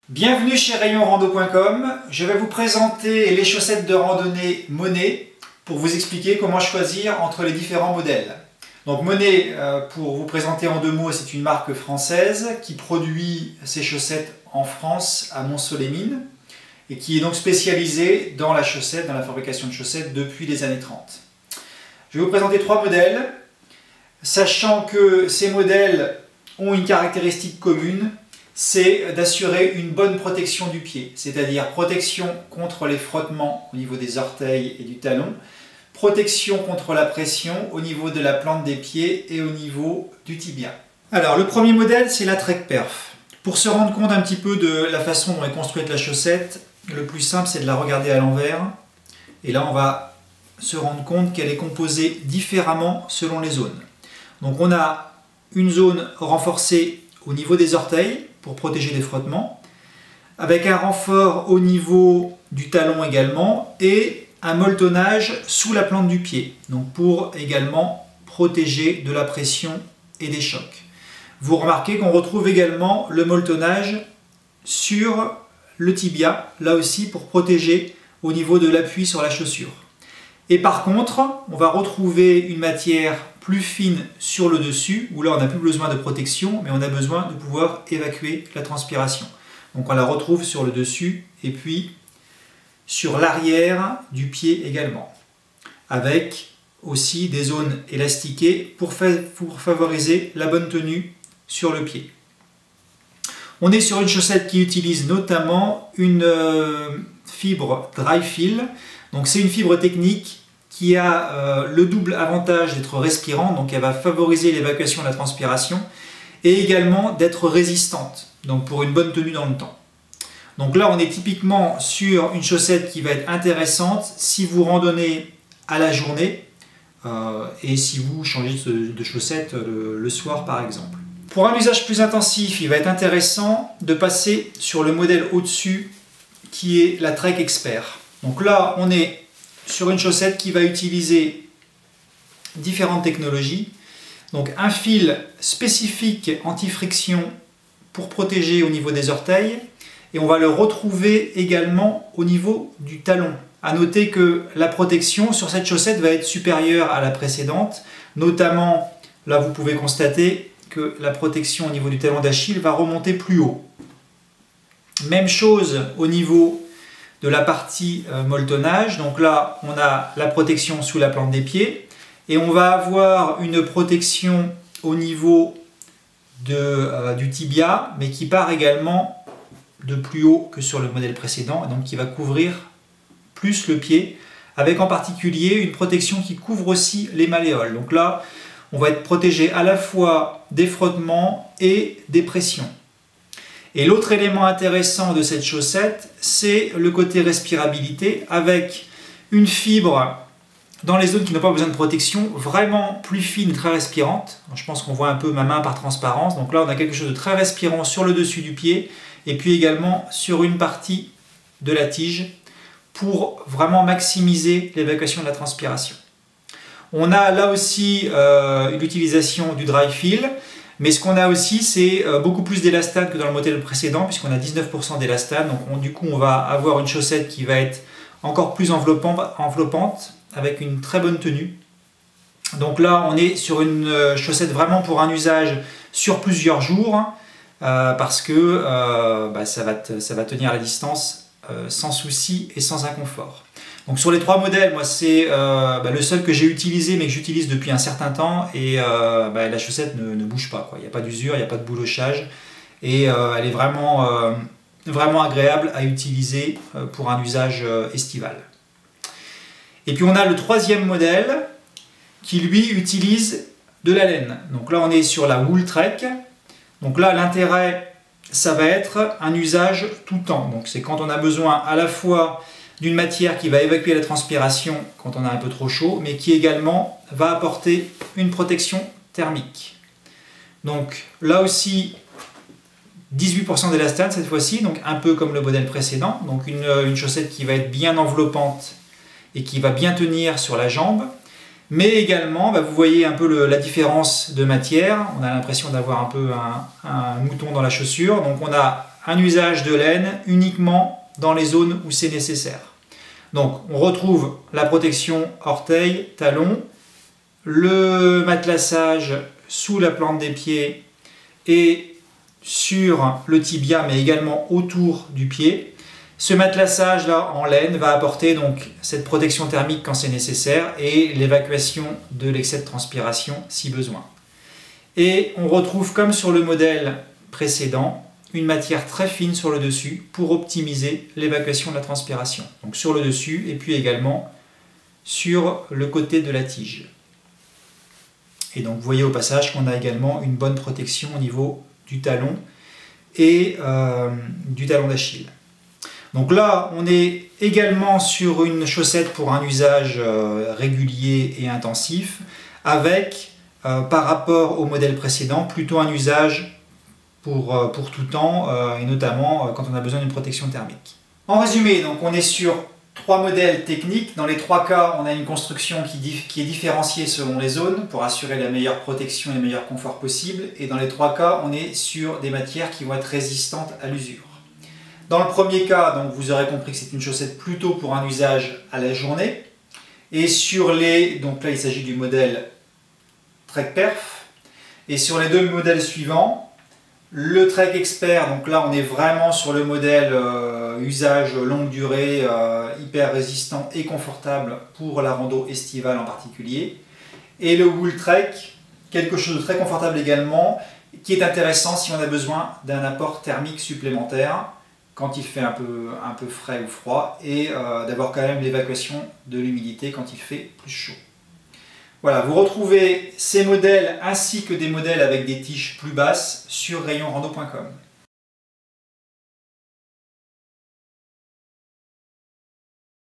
Bienvenue chez rayonrando.com. Je vais vous présenter les chaussettes de randonnée Monet pour vous expliquer comment choisir entre les différents modèles. Donc Monet, pour vous présenter en deux mots, c'est une marque française qui produit ses chaussettes en France à Mont-Soleil-Mines et qui est donc spécialisée dans la chaussette, dans la fabrication de chaussettes depuis les années 30. Je vais vous présenter trois modèles, sachant que ces modèles ont une caractéristique commune, c'est d'assurer une bonne protection du pied, c'est-à-dire protection contre les frottements au niveau des orteils et du talon, protection contre la pression au niveau de la plante des pieds et au niveau du tibia. Alors le premier modèle, c'est la Trek Perf. Pour se rendre compte un petit peu de la façon dont est construite la chaussette, le plus simple c'est de la regarder à l'envers. Et là on va se rendre compte qu'elle est composée différemment selon les zones. Donc on a une zone renforcée au niveau des orteils pour protéger des frottements, avec un renfort au niveau du talon également et un molletonnage sous la plante du pied, donc pour également protéger de la pression et des chocs. Vous remarquez qu'on retrouve également le molletonnage sur le tibia, là aussi pour protéger au niveau de l'appui sur la chaussure. Et par contre, on va retrouver une matière plus fine sur le dessus, où là on n'a plus besoin de protection, mais on a besoin de pouvoir évacuer la transpiration. Donc on la retrouve sur le dessus et puis sur l'arrière du pied également, avec aussi des zones élastiquées pour favoriser la bonne tenue sur le pied. On est sur une chaussette qui utilise notamment une fibre Dri-Feel. Donc c'est une fibre technique qui a le double avantage d'être respirante, donc elle va favoriser l'évacuation de la transpiration, et également d'être résistante, donc pour une bonne tenue dans le temps. Donc là on est typiquement sur une chaussette qui va être intéressante si vous randonnez à la journée et si vous changez de chaussette le soir par exemple. Pour un usage plus intensif, il va être intéressant de passer sur le modèle au-dessus qui est la Trek Expert. Donc là, on est sur une chaussette qui va utiliser différentes technologies. Donc un fil spécifique anti-friction pour protéger au niveau des orteils. Et on va le retrouver également au niveau du talon. À noter que la protection sur cette chaussette va être supérieure à la précédente. Notamment, là vous pouvez constater que la protection au niveau du talon d'Achille va remonter plus haut. Même chose au niveau de la partie molletonnage. Donc là, on a la protection sous la plante des pieds et on va avoir une protection au niveau du tibia, mais qui part également de plus haut que sur le modèle précédent, donc qui va couvrir plus le pied, avec en particulier une protection qui couvre aussi les malléoles. Donc là, on va être protégé à la fois des frottements et des pressions. Et l'autre élément intéressant de cette chaussette, c'est le côté respirabilité, avec une fibre dans les zones qui n'ont pas besoin de protection, vraiment plus fine, très respirante. Je pense qu'on voit un peu ma main par transparence. Donc là, on a quelque chose de très respirant sur le dessus du pied, et puis également sur une partie de la tige, pour vraiment maximiser l'évacuation de la transpiration. On a là aussi l'utilisation du Dri-Feel. Mais ce qu'on a aussi, c'est beaucoup plus d'élastane que dans le modèle précédent, puisqu'on a 19% d'élastane. Donc du coup, on va avoir une chaussette qui va être encore plus enveloppante, avec une très bonne tenue. Donc là, on est sur une chaussette vraiment pour un usage sur plusieurs jours, parce que ça va tenir la distance sans souci et sans inconfort. Donc sur les trois modèles, moi c'est le seul que j'ai utilisé, mais que j'utilise depuis un certain temps, et la chaussette ne bouge pas, quoi. Il n'y a pas d'usure, il n'y a pas de boulochage, et elle est vraiment agréable à utiliser pour un usage estival. Et puis on a le troisième modèle qui lui utilise de la laine. Donc là on est sur la Wool Trek. Donc là l'intérêt, ça va être un usage tout le temps. Donc c'est quand on a besoin à la fois d'une matière qui va évacuer la transpiration quand on a un peu trop chaud, mais qui également va apporter une protection thermique. Donc là aussi, 18% d'élastane cette fois-ci, donc un peu comme le modèle précédent. Donc une chaussette qui va être bien enveloppante et qui va bien tenir sur la jambe. Mais également, vous voyez un peu la différence de matière. On a l'impression d'avoir un peu un mouton dans la chaussure. Donc on a un usage de laine uniquement dans les zones où c'est nécessaire. Donc on retrouve la protection orteil, talon, le matelassage sous la plante des pieds et sur le tibia, mais également autour du pied. Ce matelassage là en laine va apporter donc cette protection thermique quand c'est nécessaire et l'évacuation de l'excès de transpiration si besoin. Et on retrouve comme sur le modèle précédent une matière très fine sur le dessus pour optimiser l'évacuation de la transpiration. Donc sur le dessus et puis également sur le côté de la tige. Et donc vous voyez au passage qu'on a également une bonne protection au niveau du talon et du talon d'Achille. Donc là, on est également sur une chaussette pour un usage régulier et intensif, avec, par rapport au modèle précédent, plutôt un usage pour tout temps, et notamment quand on a besoin d'une protection thermique. En résumé, donc on est sur 3 modèles techniques. Dans les 3 cas, on a une construction qui est différenciée selon les zones pour assurer la meilleure protection et le meilleur confort possible. Et dans les 3 cas, on est sur des matières qui vont être résistantes à l'usure. Dans le premier cas, donc, vous aurez compris que c'est une chaussette plutôt pour un usage à la journée. Et sur les, donc là il s'agit du modèle Trek Perf. Et sur les 2 modèles suivants, le Trek Expert, donc là on est vraiment sur le modèle usage longue durée, hyper résistant et confortable pour la rando estivale en particulier. Et le Wool Trek, quelque chose de très confortable également, qui est intéressant si on a besoin d'un apport thermique supplémentaire quand il fait un peu frais ou froid, et d'avoir quand même l'évacuation de l'humidité quand il fait plus chaud. Voilà, vous retrouvez ces modèles ainsi que des modèles avec des tiges plus basses sur rayonrando.com.